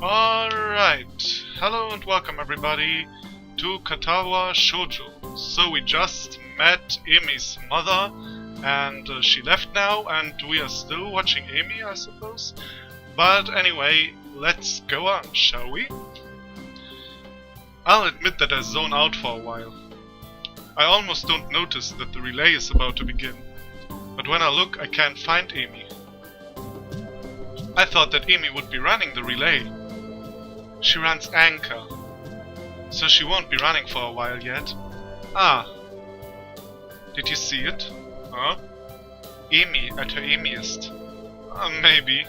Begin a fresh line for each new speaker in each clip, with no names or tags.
Alright, hello and welcome everybody to Katawa Shoujo. So we just met Amy's mother and she left now and we are still watching Amy, I suppose. But anyway, let's go on, shall we? I'll admit that I zone out for a while. I almost don't notice that the relay is about to begin. But when I look, I can't find Amy. I thought that Amy would be running the relay. She runs anchor, so she won't be running for a while yet. Ah. Did you see it? Huh? Amy at her Amiest. Maybe.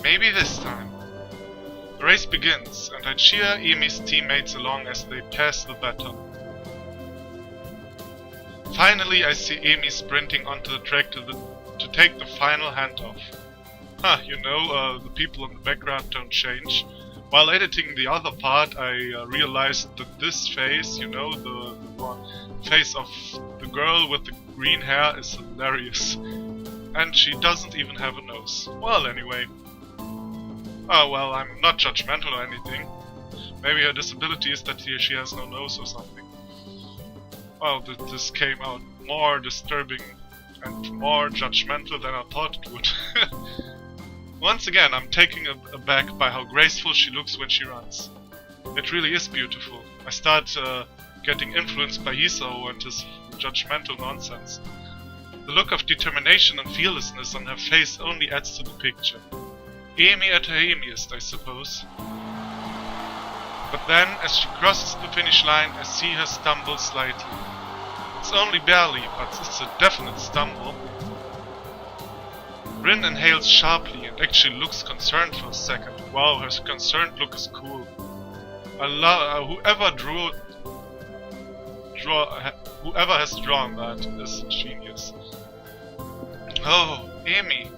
Maybe this time. The race begins, and I cheer Amy's teammates along as they pass the baton. Finally, I see Amy sprinting onto the track to take the final handoff. The people in the background don't change. While editing the other part, I realized that this face, the face of the girl with the green hair is hilarious. And she doesn't even have a nose. Well, anyway. Oh, well, I'm not judgmental or anything. Maybe her disability is that she has no nose or something. Well, this came out more disturbing and more judgmental than I thought it would. Once again, I'm taken aback by how graceful she looks when she runs. It really is beautiful. I start getting influenced by Hiso and his judgmental nonsense. The look of determination and fearlessness on her face only adds to the picture. Amy at her Amiest, I suppose. But then, as she crosses the finish line, I see her stumble slightly. It's only barely, but it's a definite stumble. Rin inhales sharply and actually looks concerned for a second. Wow, her concerned look is cool. Whoever has drawn that is a genius. Oh, Amy.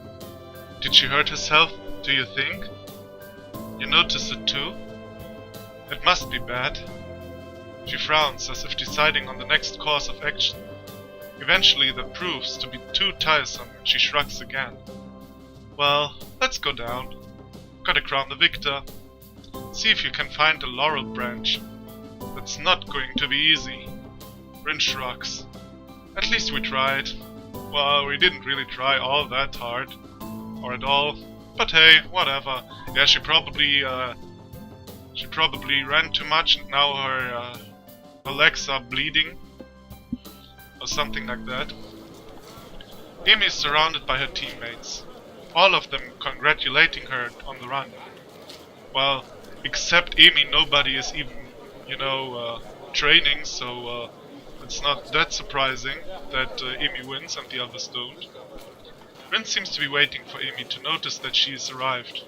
Did she hurt herself, do you think? You notice it too? It must be bad. She frowns as if deciding on the next course of action. Eventually that proves to be too tiresome and she shrugs again. Well, let's go down. Gotta crown the victor. See if you can find a laurel branch. That's not going to be easy. Rin shrugs. At least we tried. Well, we didn't really try all that hard. Or at all. But hey, whatever. Yeah, she probably ran too much and now her legs are bleeding. Or something like that. Amy is surrounded by her teammates. All of them congratulating her on the run. Well, except Amy, nobody is even, training, so it's not that surprising that Amy wins and the others don't. Rin seems to be waiting for Amy to notice that she has arrived.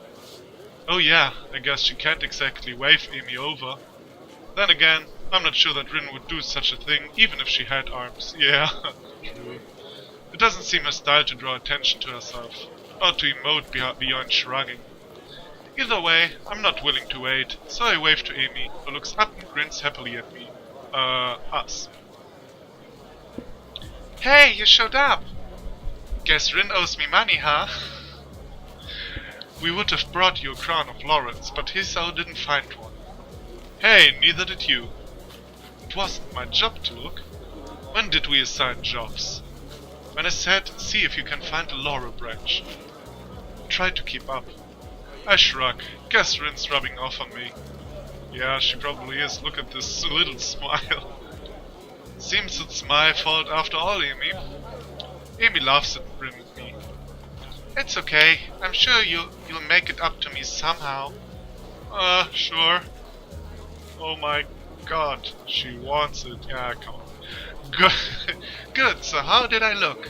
Oh yeah, I guess she can't exactly wave Amy over. Then again, I'm not sure that Rin would do such a thing, even if she had arms. Yeah, true. It doesn't seem her style to draw attention to herself, or to emote beyond shrugging. Either way, I'm not willing to wait, so I wave to Amy, who looks up and grins happily at me. Us. Hey, you showed up! Guess Rin owes me money, huh? We would have brought you a crown of laurels, but Hiso didn't find one. Hey, neither did you. It wasn't my job to look. When did we assign jobs? When I said, see if you can find a laurel branch. Try to keep up. I shrug. Guess Rin's rubbing off on me. Yeah, she probably is. Look at this little smile. Seems it's my fault after all, Amy. Amy laughs at Rin with me. It's okay. I'm sure you'll make it up to me somehow. Sure. Oh my god, she wants it. Yeah, come on. Good, so how did I look?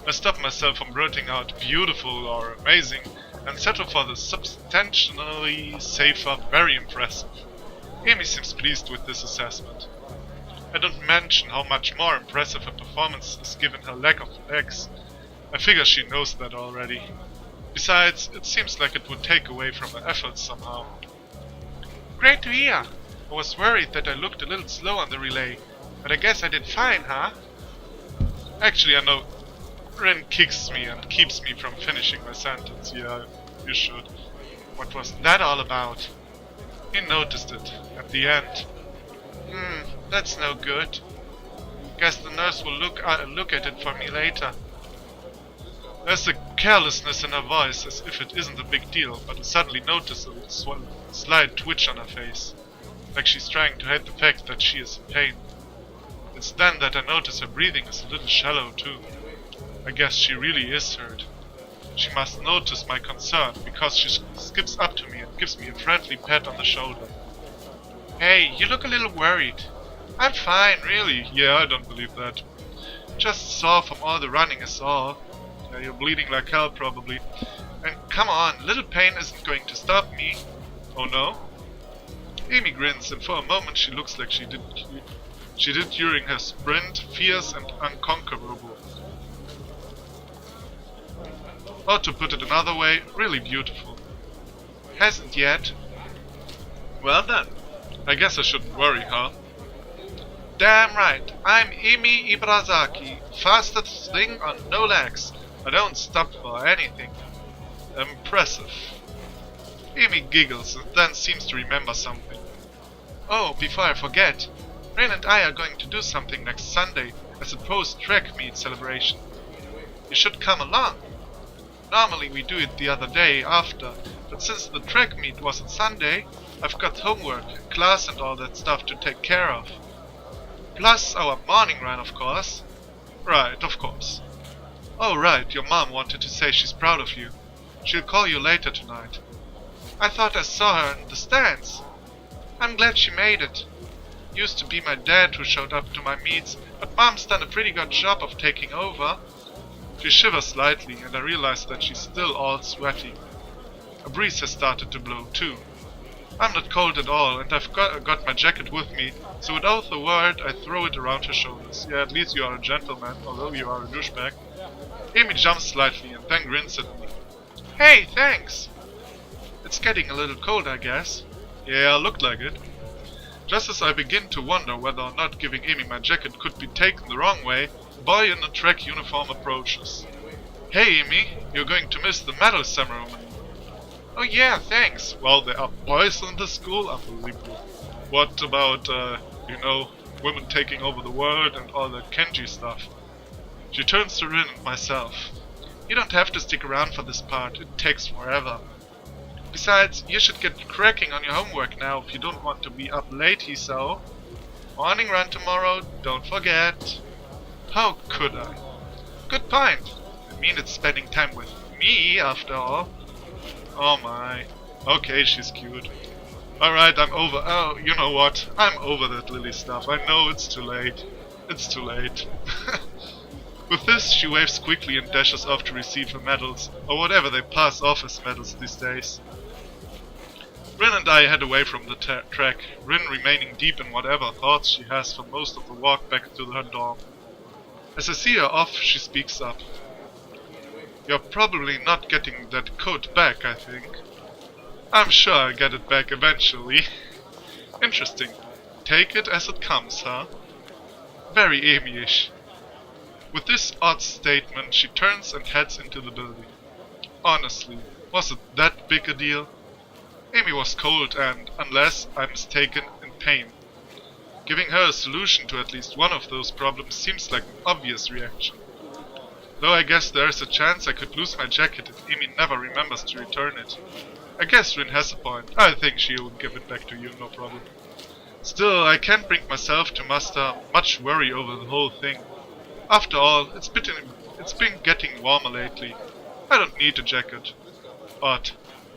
I stopped myself from blurting out beautiful or amazing and settle for the substantially safer very impressive. Amy seems pleased with this assessment. I don't mention how much more impressive her performance is given her lack of legs. I figure she knows that already. Besides, it seems like it would take away from her efforts somehow. Great to hear. I was worried that I looked a little slow on the relay, but I guess I did fine, huh? Actually, I know Rin kicks me and keeps me from finishing my sentence. Yeah, You should. What was that all about? He noticed it, at the end. That's no good. Guess the nurse will look at it for me later. There's a carelessness in her voice, as if it isn't a big deal, but I suddenly notice a slight twitch on her face, like she's trying to hide the fact that she is in pain. It's then that I notice her breathing is a little shallow too. I guess she really is hurt. She must notice my concern, because she skips up to me and gives me a friendly pat on the shoulder. Hey, you look a little worried. I'm fine, really. Yeah, I don't believe that. Just sore from all the running is all. Yeah, you're bleeding like hell, probably. And come on, little pain isn't going to stop me. Oh no? Amy grins, and for a moment she looks like she did during her sprint, fierce and unconquerable. Or to put it another way, really beautiful. Hasn't yet. Well then, I guess I shouldn't worry, huh? Damn right, I'm Emi Ibarazaki, fastest thing on no legs. I don't stop for anything. Impressive. Amy giggles and then seems to remember something. Oh, before I forget, Rin and I are going to do something next Sunday as a post-track meet celebration. You should come along. Normally we do it the other day after, but since the track meet was on Sunday, I've got homework, class and all that stuff to take care of. Plus our morning run, of course. Right, of course. Oh right, your mom wanted to say she's proud of you. She'll call you later tonight. I thought I saw her in the stands. I'm glad she made it. Used to be my dad who showed up to my meets, but mom's done a pretty good job of taking over. She shivers slightly, and I realize that she's still all sweaty. A breeze has started to blow too. I'm not cold at all, and I've got my jacket with me, so without a word I throw it around her shoulders. Yeah, at least you are a gentleman, although you are a douchebag. Amy jumps slightly and then grins at me. Hey, thanks! It's getting a little cold, I guess. Yeah, looked like it. Just as I begin to wonder whether or not giving Amy my jacket could be taken the wrong way, a boy in a track uniform approaches. Hey Amy, you're going to miss the medal ceremony. Oh yeah, thanks. Well, there are boys in the school? Unbelievable. What about, women taking over the world and all that Kenji stuff? She turns to Rin and myself. You don't have to stick around for this part, it takes forever. Besides, you should get cracking on your homework now if you don't want to be up late, so. Morning run tomorrow, don't forget. How could I? Good point. I mean, it's spending time with me, after all. Oh my. Okay, she's cute. Alright, I'm over. Oh, you know what? I'm over that Lily stuff. I know it's too late. It's too late. With this, she waves quickly and dashes off to receive her medals, or whatever they pass off as medals these days. Rin and I head away from the track, Rin remaining deep in whatever thoughts she has for most of the walk back to her dorm. As I see her off, she speaks up. You're probably not getting that coat back, I think. I'm sure I'll get it back eventually. Interesting. Take it as it comes, huh? Very Amy-ish. With this odd statement, she turns and heads into the building. Honestly, was it that big a deal? Amy was cold and, unless I'm mistaken, in pain. Giving her a solution to at least one of those problems seems like an obvious reaction. Though I guess there's a chance I could lose my jacket if Amy never remembers to return it. I guess Rin has a point. I think she will give it back to you, no problem. Still, I can't bring myself to muster much worry over the whole thing. After all, it's been getting warmer lately. I don't need a jacket. Odd.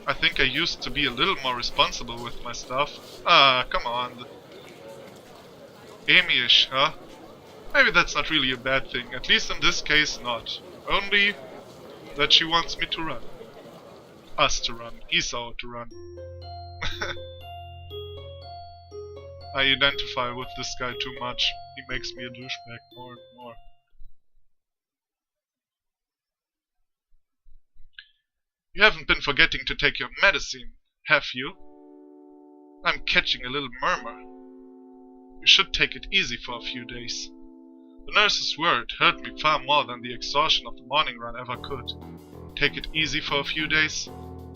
I think I used to be a little more responsible with my stuff. Ah, come on. Amy-ish, huh? Maybe that's not really a bad thing, at least in this case not. Only that she wants me to run. Us to run. Esau to run. I identify with this guy too much. He makes me a douchebag more and more. You haven't been forgetting to take your medicine, have you? I'm catching a little murmur. You should take it easy for a few days. The nurse's word hurt me far more than the exhaustion of the morning run ever could. Take it easy for a few days?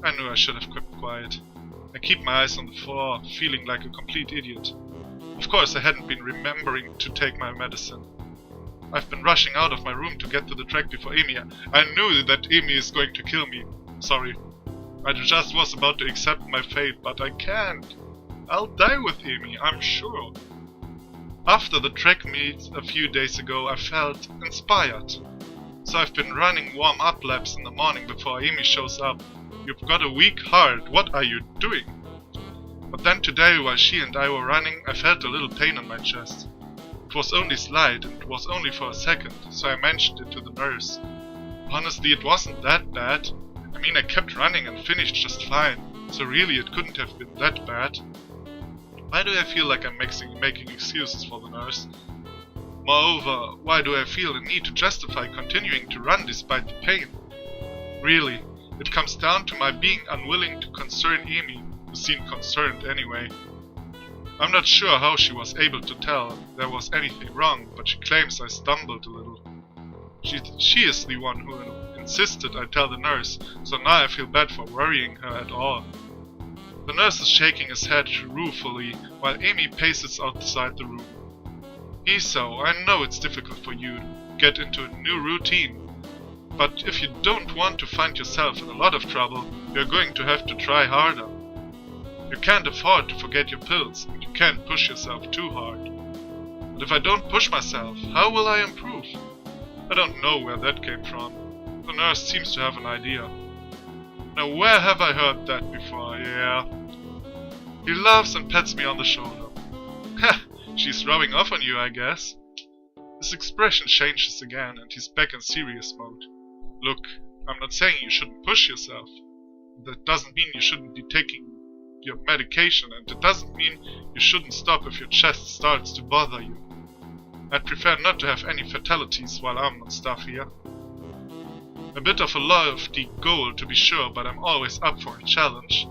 I knew I should have kept quiet. I keep my eyes on the floor, feeling like a complete idiot. Of course I hadn't been remembering to take my medicine. I've been rushing out of my room to get to the track before Amy. I knew that Amy is going to kill me. Sorry. I just was about to accept my fate, but I can't. I'll die with Amy, I'm sure. After the track meet a few days ago, I felt inspired. So I've been running warm-up laps in the morning before Amy shows up. You've got a weak heart, what are you doing? But then today, while she and I were running, I felt a little pain on my chest. It was only slight, and it was only for a second, so I mentioned it to the nurse. Honestly, it wasn't that bad. I mean, I kept running and finished just fine, so really it couldn't have been that bad. Why do I feel like I'm making excuses for the nurse? Moreover, why do I feel the need to justify continuing to run despite the pain? Really, it comes down to my being unwilling to concern Amy, who seemed concerned anyway. I'm not sure how she was able to tell there was anything wrong, but she claims I stumbled a little. She is the one who insisted I tell the nurse, so now I feel bad for worrying her at all. The nurse is shaking his head ruefully, while Amy paces outside the room. Iso, I know it's difficult for you to get into a new routine, but if you don't want to find yourself in a lot of trouble, you're going to have to try harder. You can't afford to forget your pills, and you can't push yourself too hard. But if I don't push myself, how will I improve? I don't know where that came from. The nurse seems to have an idea. Now where have I heard that before? Yeah. He laughs and pats me on the shoulder. Ha! She's rubbing off on you, I guess. His expression changes again, and he's back in serious mode. Look, I'm not saying you shouldn't push yourself. That doesn't mean you shouldn't be taking your medication, and it doesn't mean you shouldn't stop if your chest starts to bother you. I'd prefer not to have any fatalities while I'm on stuff here. A bit of a lofty goal to be sure, but I'm always up for a challenge.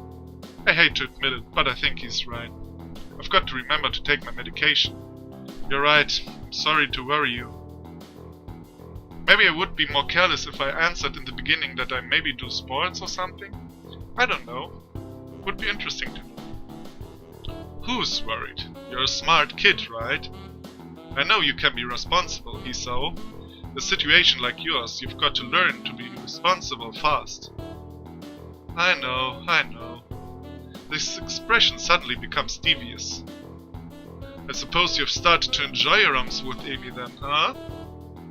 I hate to admit it, but I think he's right. I've got to remember to take my medication. You're right, I'm sorry to worry you. Maybe I would be more careless if I answered in the beginning that I maybe do sports or something. I don't know. Would be interesting to know. Who's worried? You're a smart kid, right? I know you can be responsible, Iso. In a situation like yours, you've got to learn to be responsible fast. I know. This expression suddenly becomes devious. I suppose you've started to enjoy your rums with Amy then, huh?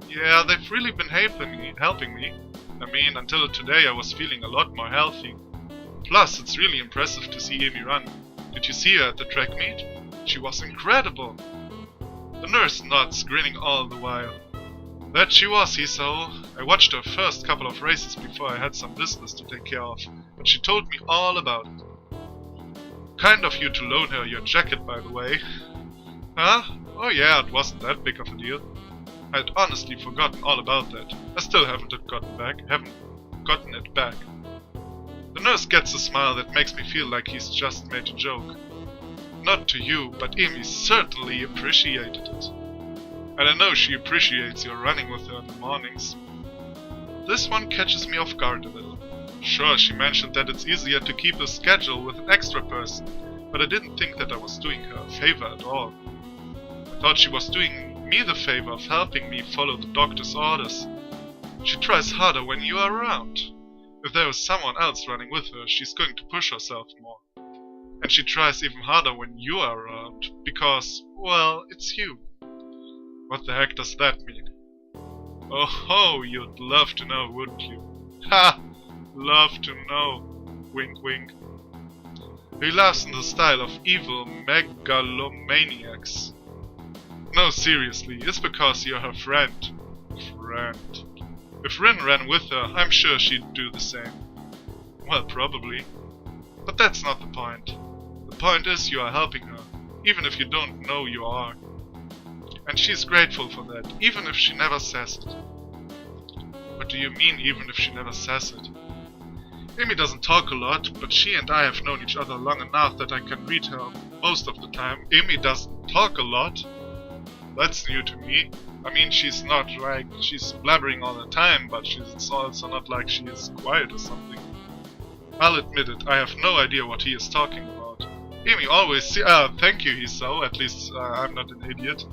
Yeah, they've really been helping me. I mean, until today I was feeling a lot more healthy. Plus, it's really impressive to see Amy run. Did you see her at the track meet? She was incredible. The nurse nods, grinning all the while. That she was, Iso. I watched her first couple of races before I had some business to take care of, and she told me all about it. Kind of you to loan her your jacket, by the way. Huh? Oh yeah, it wasn't that big of a deal. I'd honestly forgotten all about that. I still haven't gotten it back. The nurse gets a smile that makes me feel like he's just made a joke. Not to you, but Amy certainly appreciated it. And I know she appreciates your running with her in the mornings. This one catches me off guard a little. Sure, she mentioned that it's easier to keep a schedule with an extra person, but I didn't think that I was doing her a favor at all. I thought she was doing me the favor of helping me follow the doctor's orders. She tries harder when you are around. If there is someone else running with her, she's going to push herself more. And she tries even harder when you are around, because, well, it's you. What the heck does that mean? Oh ho, you'd love to know, wouldn't you? Ha! Love to know. Wink wink. He laughs in the style of evil megalomaniacs. No, seriously, it's because you're her friend. Friend. If Rin ran with her, I'm sure she'd do the same. Well, probably. But that's not the point. The point is you are helping her, even if you don't know you are. And she's grateful for that, even if she never says it. What do you mean, even if she never says it? Amy doesn't talk a lot, but she and I have known each other long enough that I can read her most of the time. Amy doesn't talk a lot? That's new to me. I mean, she's not like she's blabbering all the time, but it's also not like she is quiet or something. I'll admit it, I have no idea what he is talking about. Amy always thank you, Hiso, at least I'm not an idiot.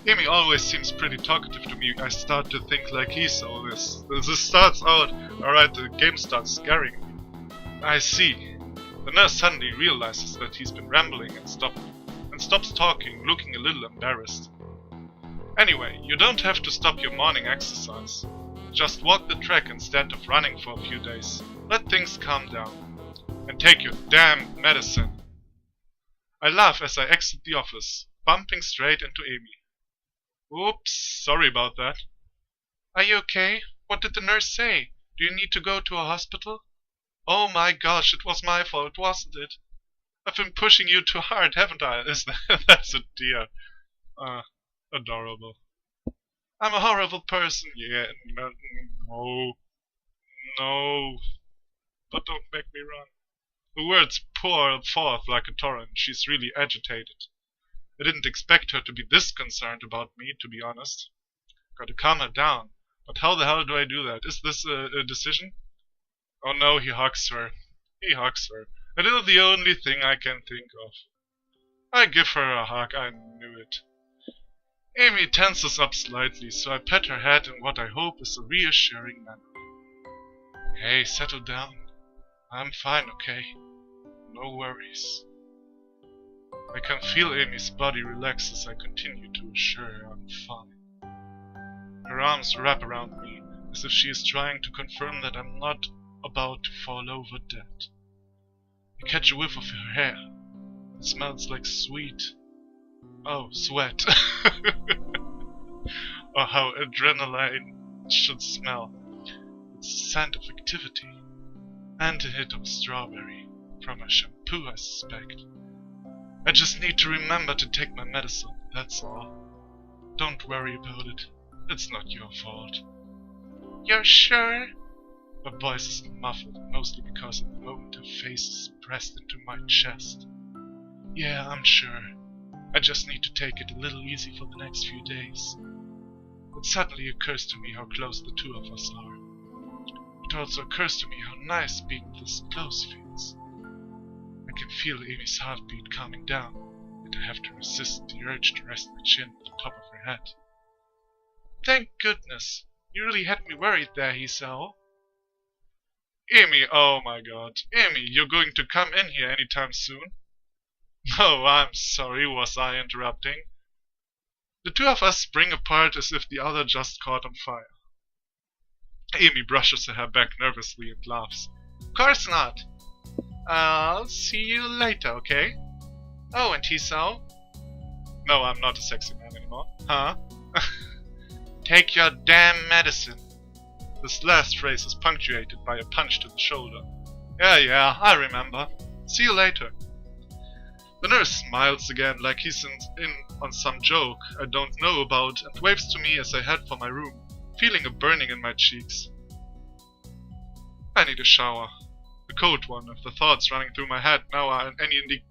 Amy always seems pretty talkative to me. I start to think like Hiso. This starts out, alright, the game starts scaring me. I see. The nurse suddenly realizes that he's been rambling and stops talking, looking a little embarrassed. Anyway, you don't have to stop your morning exercise. Just walk the track instead of running for a few days. Let things calm down. And take your damn medicine. I laugh as I exit the office, bumping straight into Amy. Oops, sorry about that. Are you okay? What did the nurse say? Do you need to go to a hospital? Oh my gosh, it was my fault, wasn't it? I've been pushing you too hard, haven't I? That's a dear. Adorable. I'm a horrible person. Yeah, no. No. But don't make me run. The words pour forth like a torrent. She's really agitated. I didn't expect her to be this concerned about me, to be honest. Gotta calm her down. But how the hell do I do that? Is this a decision? Oh no, he hugs her. He hugs her. It is the only thing I can think of. I give her a hug, I knew it. Amy tenses up slightly, so I pat her head in what I hope is a reassuring manner. Hey, settle down. I'm fine, okay? No worries. I can feel Amy's body relax as I continue to assure her I'm fine. Her arms wrap around me, as if she is trying to confirm that I'm not about to fall over dead. I catch a whiff of her hair. It smells like sweet... sweat. Or how adrenaline should smell. It's a scent of activity. And a hit of strawberry. From a shampoo, I suspect. I just need to remember to take my medicine, that's all. Don't worry about it. It's not your fault. You're sure? Her voice is muffled, mostly because at the moment her face is pressed into my chest. Yeah, I'm sure. I just need to take it a little easy for the next few days. It suddenly occurs to me how close the two of us are. It also occurs to me how nice being this close feels. I can feel Amy's heartbeat calming down, and I have to resist the urge to rest my chin on the top of her head. Thank goodness! You really had me worried there, Hiso. Amy, oh my god. Amy, you're going to come in here anytime soon? Oh, I'm sorry, was I interrupting? The two of us spring apart as if the other just caught on fire. Amy brushes her hair back nervously and laughs. Of course not. I'll see you later, okay? Oh, and Hiso? No, I'm not a sexy man anymore. Huh? Take your damn medicine. This last phrase is punctuated by a punch to the shoulder. Yeah, I remember. See you later. The nurse smiles again like he's in on some joke I don't know about and waves to me as I head for my room, feeling a burning in my cheeks. I need a shower. A cold one, if the thoughts running through my head now are any indication.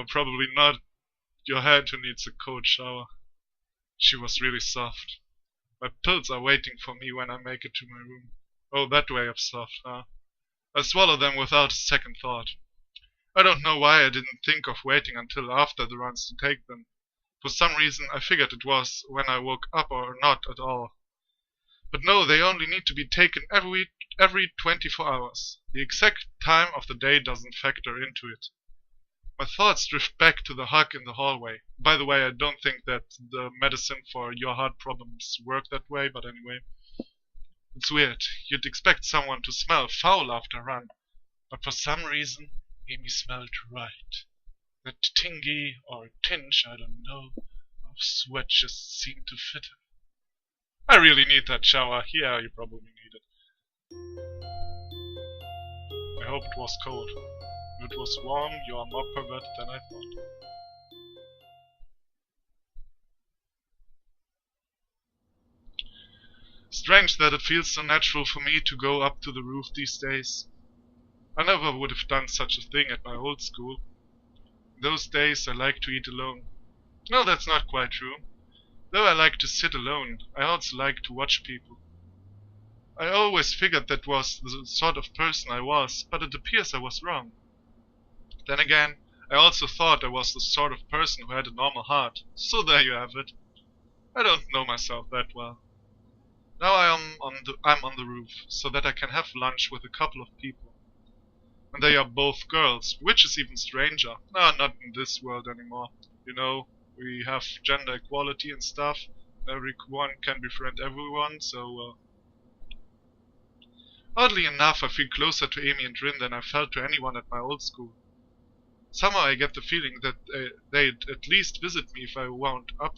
Probably not your head who needs a cold shower. She was really soft. My pills are waiting for me when I make it to my room. Oh, that way of soft, huh? I swallow them without a second thought. I don't know why I didn't think of waiting until after the runs to take them. For some reason I figured it was when I woke up or not at all. But no, they only need to be taken every 24 hours. The exact time of the day doesn't factor into it. My thoughts drift back to the hug in the hallway. By the way, I don't think that the medicine for your heart problems work that way, but anyway. It's weird. You'd expect someone to smell foul after a run. But for some reason, Amy smelled right. That tingy or tinge, I don't know, of sweat just seemed to fit her. I really need that shower. Yeah, you probably need it. I hope it was cold. If it was warm, you are more perverted than I thought. Strange that it feels so natural for me to go up to the roof these days. I never would have done such a thing at my old school. In those days I liked to eat alone. No, that's not quite true. Though I like to sit alone, I also like to watch people. I always figured that was the sort of person I was, but it appears I was wrong. Then again, I also thought I was the sort of person who had a normal heart, so there you have it. I don't know myself that well. Now I'm on the roof, so that I can have lunch with a couple of people. And they are both girls, which is even stranger. No, not in this world anymore. You know, we have gender equality and stuff. Everyone can befriend everyone, so oddly enough, I feel closer to Amy and Rin than I felt to anyone at my old school. Somehow I get the feeling that they'd at least visit me if I wound up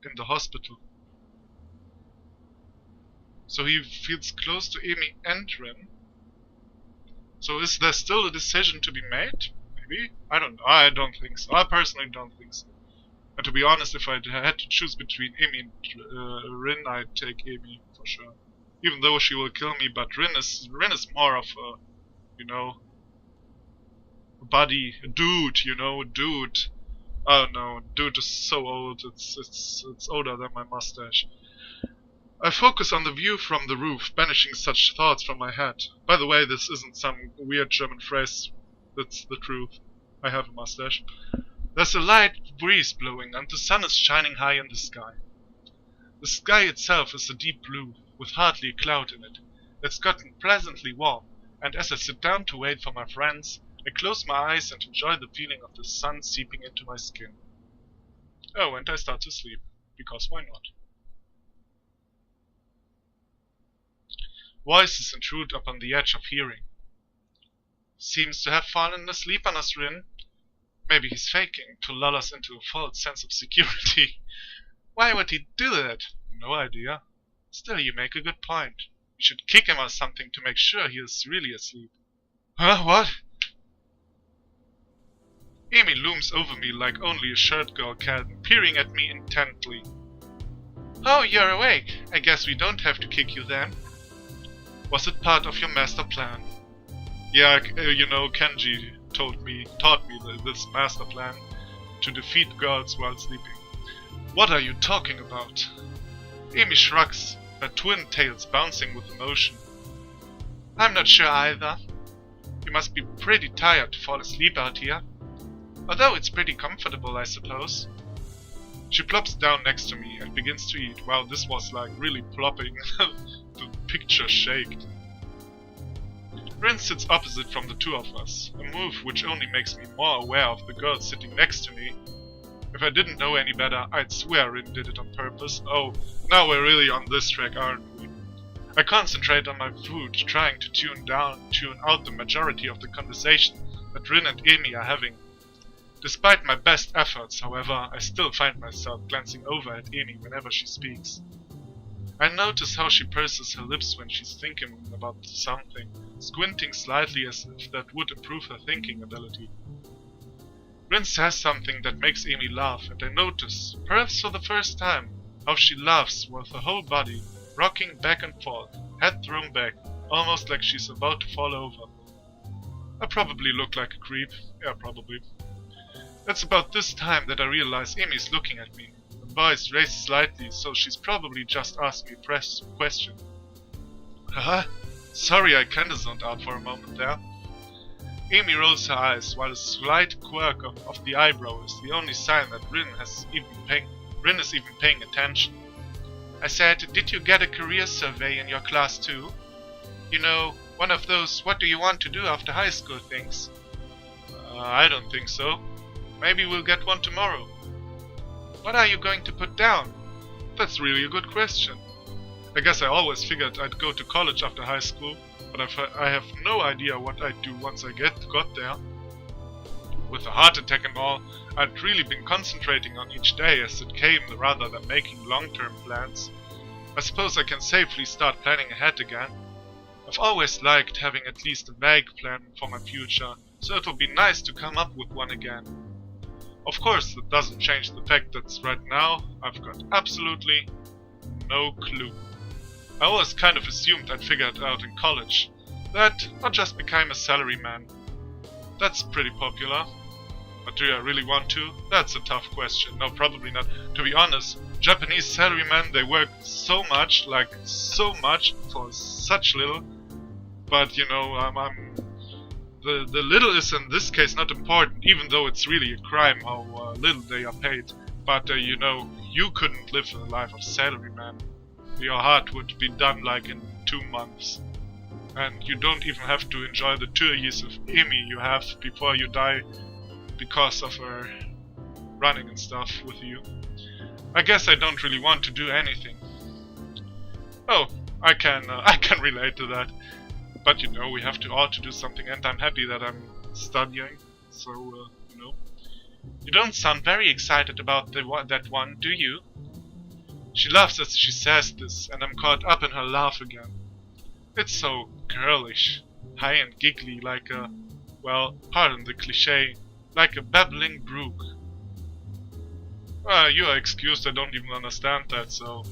in the hospital. So he feels close to Amy and Rin. So is there still a decision to be made? Maybe? I don't know. I don't think so. I personally don't think so. And to be honest, if I had to choose between Amy and Rin, I'd take Amy for sure. Even though she will kill me, but Rin is more of a, you know, a buddy, a dude, you know, a dude. Oh no, dude is so old, it's older than my mustache. I focus on the view from the roof, banishing such thoughts from my head. By the way, this isn't some weird German phrase, that's the truth. I have a mustache. There's a light breeze blowing and the sun is shining high in the sky. The sky itself is a deep blue, with hardly a cloud in it. It's gotten pleasantly warm, and as I sit down to wait for my friends, I close my eyes and enjoy the feeling of the sun seeping into my skin. Oh, and I start to sleep, because why not? Voices intrude upon the edge of hearing. Seems to have fallen asleep on us, Rin. Maybe he's faking, to lull us into a false sense of security. Why would he do that? No idea. Still, you make a good point. We should kick him or something to make sure he is really asleep. Huh? What? Amy looms over me like only a shirt girl can, peering at me intently. Oh, you're awake. I guess we don't have to kick you then. Was it part of your master plan? Yeah, you know, Kenji taught me this master plan to defeat girls while sleeping. What are you talking about? Amy shrugs, her twin tails bouncing with emotion. I'm not sure either. You must be pretty tired to fall asleep out here. Although it's pretty comfortable, I suppose. She plops down next to me and begins to eat. Wow, this was like really plopping. The picture shaked. Rin sits opposite from the two of us, a move which only makes me more aware of the girl sitting next to me. If I didn't know any better, I'd swear Rin did it on purpose. Oh, now we're really on this track, aren't we? I concentrate on my food, trying to tune out the majority of the conversation that Rin and Amy are having. Despite my best efforts, however, I still find myself glancing over at Amy whenever she speaks. I notice how she purses her lips when she's thinking about something, squinting slightly as if that would improve her thinking ability. Rin says something that makes Amy laugh, and I notice, perhaps for the first time, how she laughs with her whole body, rocking back and forth, head thrown back, almost like she's about to fall over. I probably look like a creep. Yeah, probably. It's about this time that I realize Amy's looking at me. Her voice raised slightly, so she's probably just asked me a question. Haha, sorry I kinda zoned out for a moment there. Amy rolls her eyes, while a slight quirk of the eyebrow is the only sign that Rin is even paying attention. I said, did you get a career survey in your class too? You know, one of those what do you want to do after high school things. I don't think so. Maybe we'll get one tomorrow. What are you going to put down? That's really a good question. I guess I always figured I'd go to college after high school, but I have no idea what I'd do once I got there. With a heart attack and all, I'd really been concentrating on each day as it came rather than making long-term plans. I suppose I can safely start planning ahead again. I've always liked having at least a vague plan for my future, so it'll be nice to come up with one again. Of course, that doesn't change the fact that right now, I've got absolutely no clue. I always kind of assumed I'd figure it out in college. That, or just become a salaryman. That's pretty popular. But do I really want to? That's a tough question. No, probably not. To be honest, Japanese salarymen, they work so much, like so much, for such little. But you know, the little is in this case not important, even though it's really a crime how little they are paid. But you know, you couldn't live the life of salaryman. Your heart would be done like in 2 months. And you don't even have to enjoy the 2 years of Emi you have before you die because of her running and stuff with you. I guess I don't really want to do anything. Oh, I can relate to that. But you know, we have to all to do something, and I'm happy that I'm studying. So you know, you don't sound very excited about that one, do you? She laughs as she says this, and I'm caught up in her laugh again. It's so girlish, high and giggly, like a, well, pardon the cliché, like a babbling brook. You are excused, I don't even understand that, so...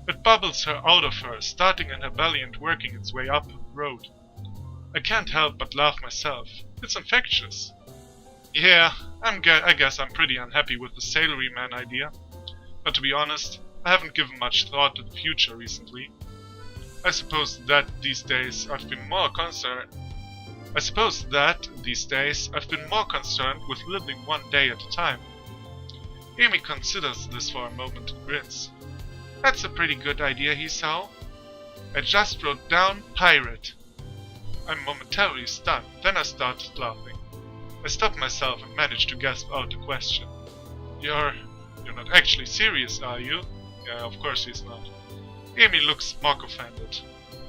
It bubbles her out of her, starting in her belly and working its way up the road. I can't help but laugh myself. It's infectious. Yeah, I guess I'm pretty unhappy with the salaryman idea. But to be honest, I haven't given much thought to the future recently. I suppose that these days I've been more concerned with living one day at a time. Amy considers this for a moment and grins. That's a pretty good idea, Hisao. I just wrote down pirate. I'm momentarily stunned, then I started laughing. I stopped myself and managed to gasp out a question. You're not actually serious, are you? Yeah, of course he's not. Amy looks mock offended.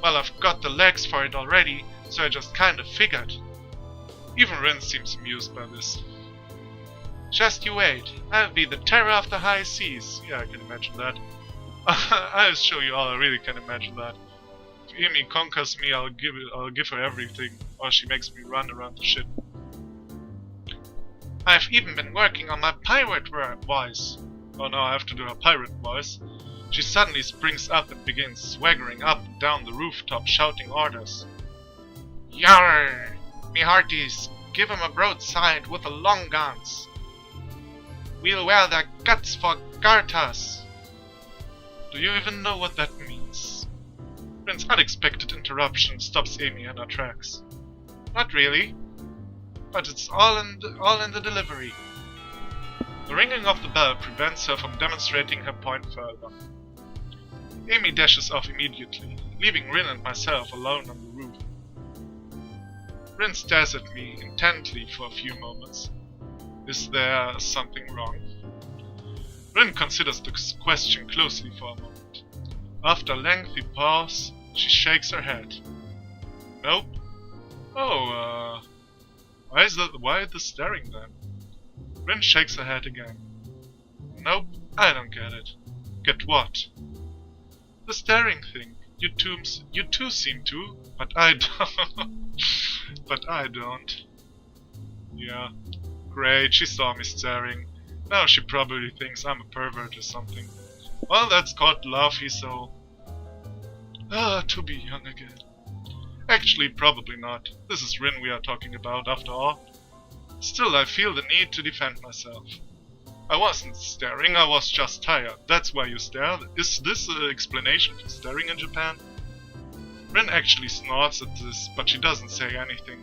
Well, I've got the legs for it already, so I just kind of figured. Even Rin seems amused by this. Just you wait, I'll be the terror of the high seas. Yeah, I can imagine that. I'll show you all, I really can imagine that. If Amy conquers me, I'll give her everything, or she makes me run around the ship. I've even been working on my pirate voice. Oh no, I have to do a pirate voice. She suddenly springs up and begins swaggering up and down the rooftop, shouting orders. Yarr! Me hearties, give 'em a broadside with the long guns. We'll wear their guts for garters. Do you even know what that means? Rin's unexpected interruption stops Amy in her tracks. Not really, but it's all in the delivery. The ringing of the bell prevents her from demonstrating her point further. Amy dashes off immediately, leaving Rin and myself alone on the roof. Rin stares at me intently for a few moments. Is there something wrong? Rin considers the question closely for a moment. After a lengthy pause, she shakes her head. Nope. Oh, why the staring then? Rin shakes her head again. Nope, I don't get it. Get what? The staring thing. You two seem to, but I don't. But I don't. Yeah. Great, she saw me staring. Now she probably thinks I'm a pervert or something. Well, that's called love, Hisao. To be young again. Actually, probably not. This is Rin we are talking about, after all. Still, I feel the need to defend myself. I wasn't staring, I was just tired. That's why you stared. Is this an explanation for staring in Japan? Rin actually snorts at this, but she doesn't say anything.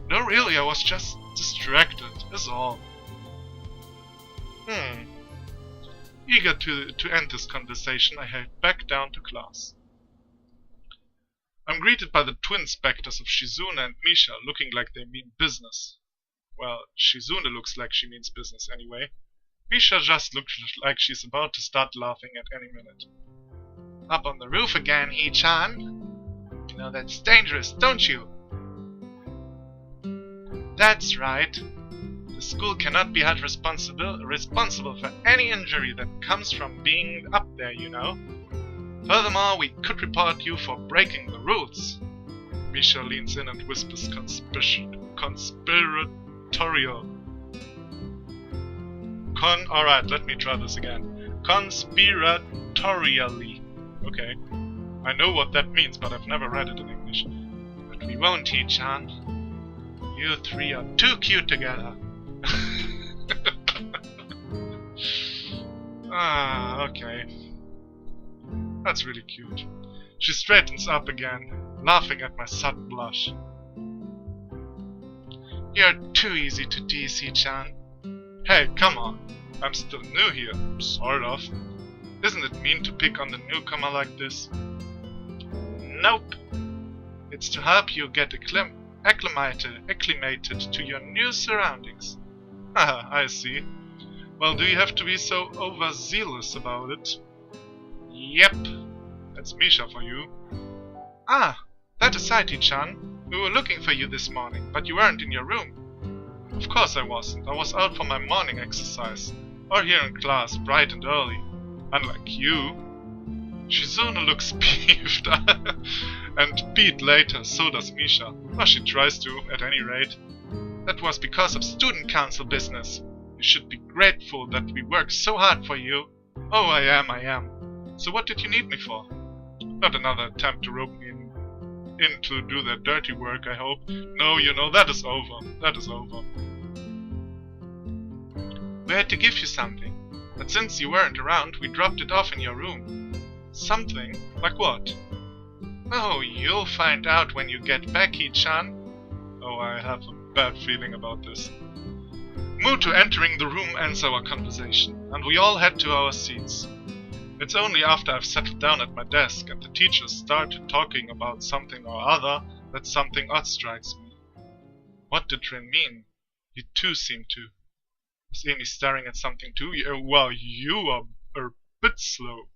No, really, I was just distracted, is all. Eager to end this conversation, I head back down to class. I'm greeted by the twin specters of Shizune and Misha, looking like they mean business. Well, Shizune looks like she means business anyway. Misha just looks like she's about to start laughing at any minute. Up on the roof again, Hee-chan? You know that's dangerous, don't you? That's right. The school cannot be held responsible for any injury that comes from being up there, you know. Furthermore, we could report you for breaking the rules. Misha leans in and whispers conspiratorial. Alright, let me try this again. Conspiratorially. Okay. I know what that means, but I've never read it in English. But we won't, Hee-chan. You three are too cute together. Okay. That's really cute. She straightens up again, laughing at my sudden blush. You're too easy to DC-chan. Hey, come on. I'm still new here, sort of. Isn't it mean to pick on the newcomer like this? Nope. It's to help you get acclimated to your new surroundings. Haha, I see. Well, do you have to be so overzealous about it? Yep. That's Misha for you. Ah, that is Saiti-chan. We were looking for you this morning, but you weren't in your room. Of course I wasn't. I was out for my morning exercise. Or here in class, bright and early. Unlike you. Shizune looks peeved. And beat later, so does Misha. Or she tries to, at any rate. That was because of student council business. You should be grateful that we worked so hard for you. Oh, I am. So what did you need me for? Not another attempt to rope me in to do that dirty work, I hope. No, you know, that is over. That is over. We had to give you something, but since you weren't around, we dropped it off in your room. Something? Like what? Oh, you'll find out when you get back, He-chan. Oh, I have a bad feeling about this. Muto entering the room ends our conversation, and we all head to our seats. It's only after I've settled down at my desk and the teachers started talking about something or other that something odd strikes me. What did Rin mean? You too seem to. Was Amy staring at something too? Well, you are a bit slow.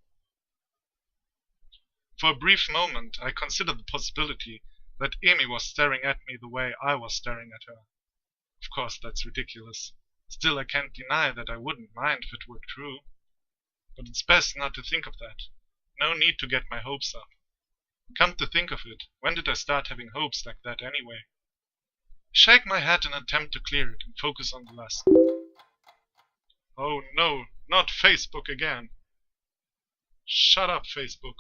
For a brief moment, I considered the possibility that Amy was staring at me the way I was staring at her. Of course, that's ridiculous. Still, I can't deny that I wouldn't mind if it were true. But it's best not to think of that. No need to get my hopes up. Come to think of it, when did I start having hopes like that anyway? Shake my head and attempt to clear it and focus on the lesson. Oh no, not Facebook again. Shut up, Facebook.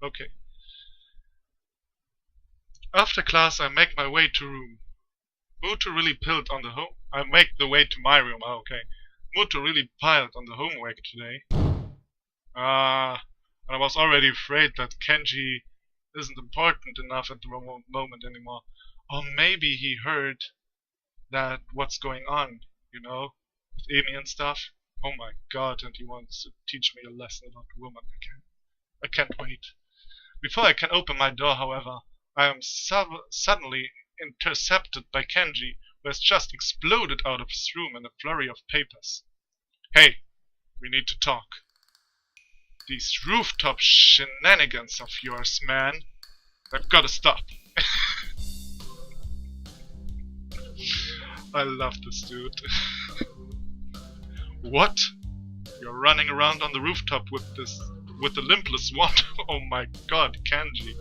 Okay. After class, I make my way to room. Muto really piled on the home. I make the way to my room. Oh, okay. Muto really piled on the homework today. And I was already afraid that Kenji isn't important enough at the moment anymore. Or maybe he heard that what's going on, you know, with Amy and stuff. Oh my god, and he wants to teach me a lesson about women. I can't wait. Before I can open my door, however, I am suddenly intercepted by Kenji, who has just exploded out of his room in a flurry of papers. Hey, we need to talk. These rooftop shenanigans of yours, man, they've gotta stop. I love this dude. What? You're running around on the rooftop with the limpless wand? Oh my god, Kenji.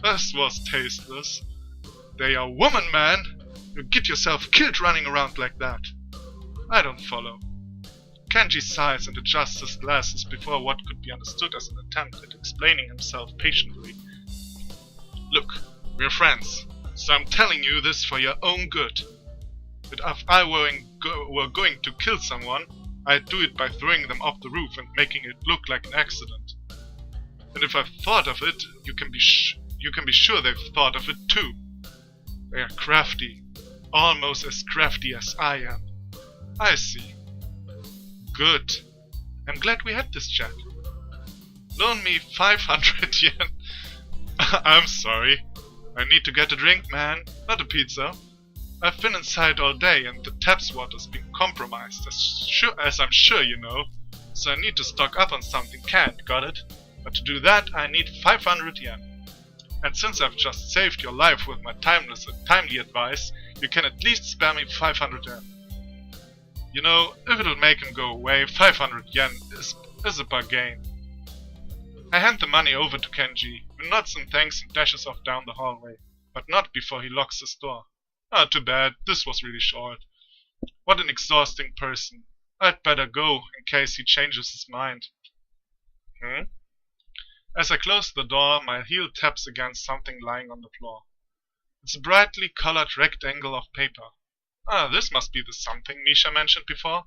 This was tasteless. They are women, man! You get yourself killed running around like that. I don't follow. Kenji sighs and adjusts his glasses before what could be understood as an attempt at explaining himself patiently. Look, we're friends, so I'm telling you this for your own good. But if I were going to kill someone, I'd do it by throwing them off the roof and making it look like an accident. And if I've thought of it, you can be sure they've thought of it too. They are crafty, almost as crafty as I am. I see. Good. I'm glad we had this chat. Loan me 500 yen. I'm sorry. I need to get a drink, man, not a pizza. I've been inside all day and the tap's water's been compromised, as I'm sure you know. So I need to stock up on something canned, got it? But to do that, I need 500 yen. And since I've just saved your life with my timely advice, you can at least spare me 500 yen. You know, if it'll make him go away, 500 yen is a bargain. I hand the money over to Kenji, who nods and thanks and dashes off down the hallway, but not before he locks his door. Ah, too bad, this was really short. What an exhausting person. I'd better go, in case he changes his mind. Hmm? As I close the door, my heel taps against something lying on the floor. It's a brightly colored rectangle of paper. Ah, this must be the something Misha mentioned before.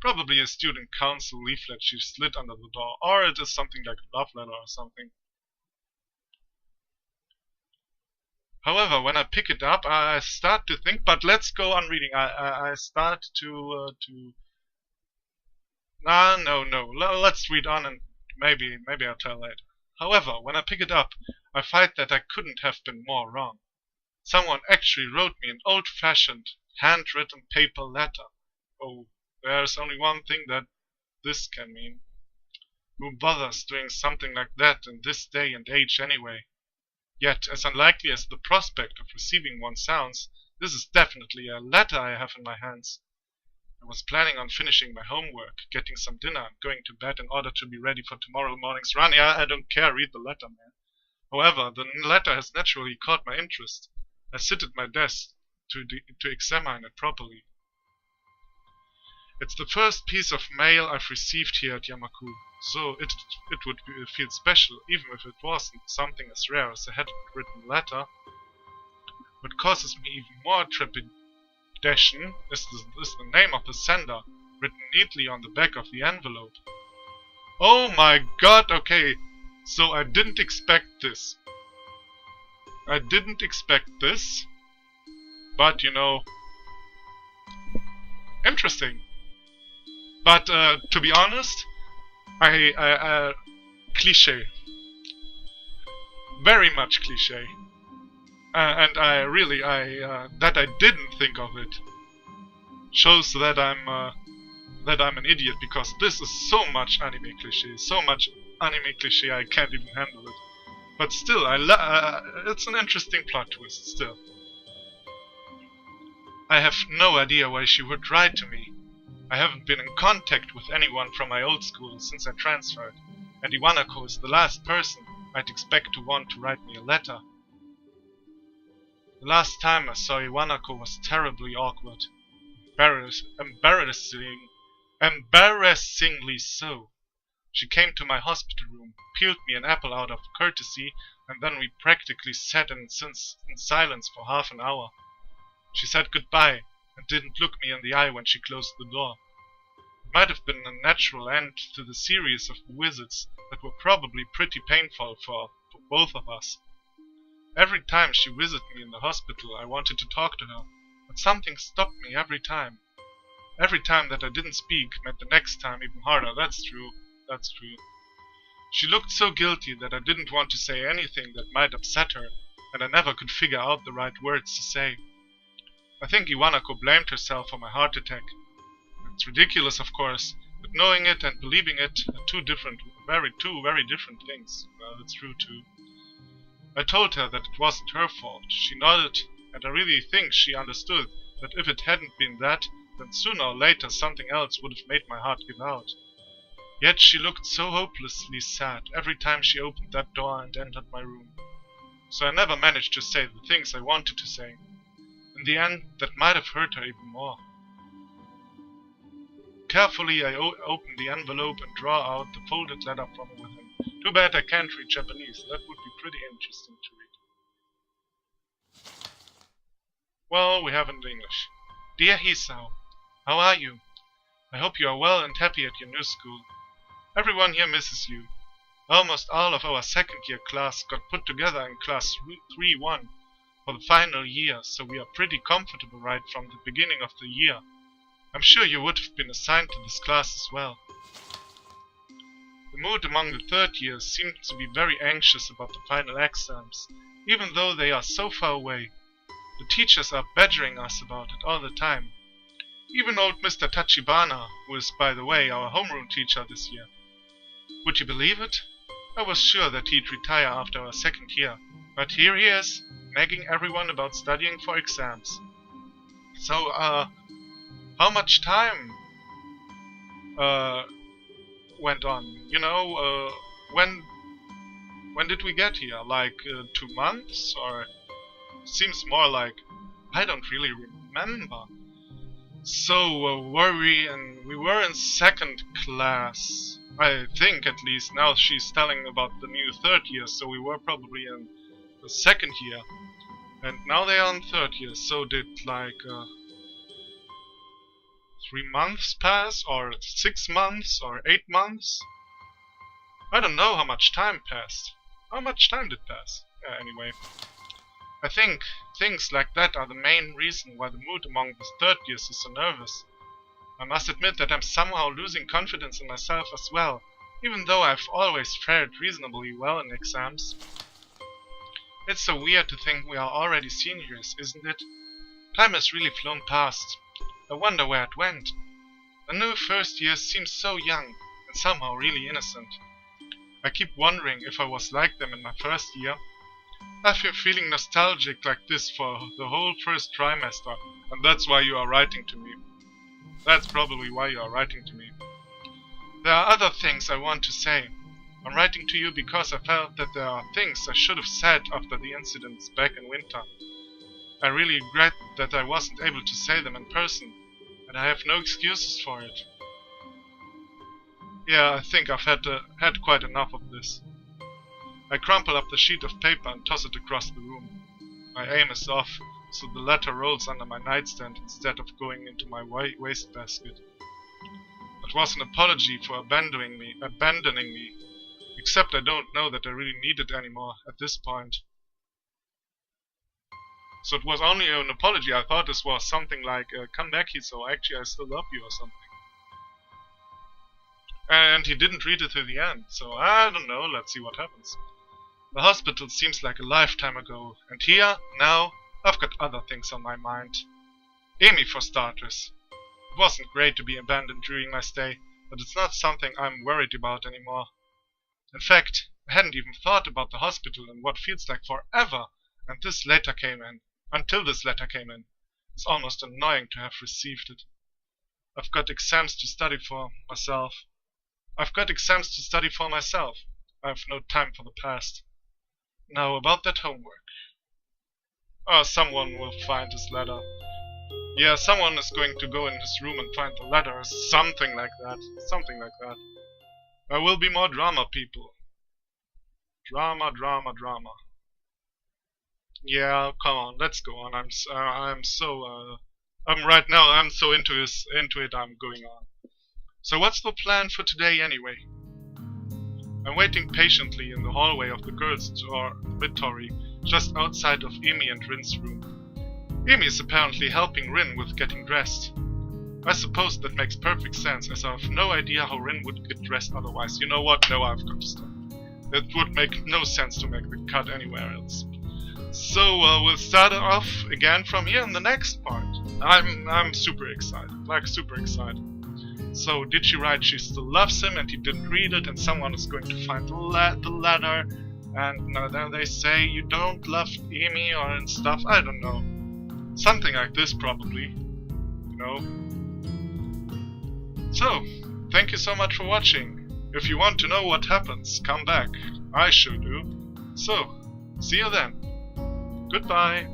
Probably a student council leaflet she slid under the door, or it is something like a love letter or something. However, when I pick it up, I start to think, but let's go on reading. I start to... No. Let's read on and maybe I'll tell later. However, when I pick it up, I find that I couldn't have been more wrong. Someone actually wrote me an old-fashioned, handwritten paper letter. Oh, there's only one thing that this can mean. Who bothers doing something like that in this day and age anyway? Yet, as unlikely as the prospect of receiving one sounds, this is definitely a letter I have in my hands. I was planning on finishing my homework, getting some dinner, and going to bed in order to be ready for tomorrow morning's run. Yeah, I don't care, read the letter, man. However, the letter has naturally caught my interest. I sit at my desk to examine it properly. It's the first piece of mail I've received here at Yamaku, so it would feel special even if it wasn't something as rare as a handwritten letter. What causes me even more trepidation is the name of the sender, written neatly on the back of the envelope. Oh my god, okay, so I didn't expect this. But you know, interesting. But to be honest, I cliche, very much cliche, and that I didn't think of it shows that I'm an idiot, because this is so much anime cliche, I can't even handle it. But still, it's an interesting plot twist. Still, I have no idea why she would write to me. I haven't been in contact with anyone from my old school since I transferred, and Iwanako is the last person I'd expect to want to write me a letter. The last time I saw Iwanako was terribly awkward. Embarrassingly so. She came to my hospital room, peeled me an apple out of courtesy, and then we practically sat in silence for half an hour. She said goodbye, and didn't look me in the eye when she closed the door. It might have been a natural end to the series of visits that were probably pretty painful for both of us. Every time she visited me in the hospital, I wanted to talk to her, but something stopped me every time. Every time that I didn't speak made the next time even harder. That's true. She looked so guilty that I didn't want to say anything that might upset her, and I never could figure out the right words to say. I think Iwanako blamed herself for my heart attack. It's ridiculous, of course, but knowing it and believing it are two very different things. Well, it's true too. I told her that it wasn't her fault. She nodded, and I really think she understood that if it hadn't been that, then sooner or later something else would have made my heart give out. Yet she looked so hopelessly sad every time she opened that door and entered my room. So I never managed to say the things I wanted to say. In the end, that might have hurt her even more. Carefully, I open the envelope and draw out the folded letter from within. Too bad I can't read Japanese. That would be pretty interesting to read. Well, we have it in English. Dear Hisao, how are you? I hope you are well and happy at your new school. Everyone here misses you. Almost all of our second year class got put together in class 3-1 for the final year, so we are pretty comfortable right from the beginning of the year. I'm sure you would have been assigned to this class as well. The mood among the third years seems to be very anxious about the final exams, even though they are so far away. The teachers are badgering us about it all the time. Even old Mr. Tachibana, who is, by the way, our homeroom teacher this year. Would you believe it? I was sure that he'd retire after our second year, but here he is, nagging everyone about studying for exams. So, how much time went on? You know, when did we get here? Like 2 months? Or seems more like I don't really remember. So we were in second class. I think, at least, now she's telling about the new third year, so we were probably in the second year. And now they are in third year, so did like 3 months pass, or 6 months, or 8 months? I don't know how much time passed. How much time did pass? Anyway. I think things like that are the main reason why the mood among the third years is so nervous. I must admit that I'm somehow losing confidence in myself as well, even though I've always fared reasonably well in exams. It's so weird to think we are already seniors, isn't it? Time has really flown past. I wonder where it went. The new first year seems so young, and somehow really innocent. I keep wondering if I was like them in my first year. I've been feeling nostalgic like this for the whole first trimester, and that's why you are writing to me. That's probably why you are writing to me. There are other things I want to say. I'm writing to you because I felt that there are things I should have said after the incidents back in winter. I really regret that I wasn't able to say them in person, and I have no excuses for it. Yeah, I think I've had quite enough of this. I crumple up the sheet of paper and toss it across the room. My aim is off, so the letter rolls under my nightstand instead of going into my wastebasket. It was an apology for abandoning me, except I don't know that I really need it anymore at this point. So it was only an apology. I thought this was something like, come back here, so actually I still love you or something. And he didn't read it to the end, so I don't know, let's see what happens. The hospital seems like a lifetime ago, and here, now, I've got other things on my mind. Amy, for starters. It wasn't great to be abandoned during my stay, but it's not something I'm worried about anymore. In fact, I hadn't even thought about the hospital in what feels like forever, and until this letter came in. It's almost annoying to have received it. I've got exams to study for myself. I have no time for the past. Now about that homework. Oh, someone will find his letter. Yeah, someone is going to go in his room and find the letter, or something like that. There will be more drama, people. Drama. Yeah, come on, let's go on. I'm so into it. I'm going on. So what's the plan for today anyway? I'm waiting patiently in the hallway of the girls' dormitory, just outside of Amy and Rin's room. Amy is apparently helping Rin with getting dressed. I suppose that makes perfect sense, as I have no idea how Rin would get dressed otherwise. You know what? No, I've got to stop. It would make no sense to make the cut anywhere else. So we'll start off again from here in the next part. I'm super excited, super excited. So did she write she still loves him and he didn't read it, and someone is going to find the letter, and then they say you don't love Amy or and stuff, I don't know. Something like this probably, you know. So, thank you so much for watching. If you want to know what happens, come back. I sure do. So, see you then. Goodbye.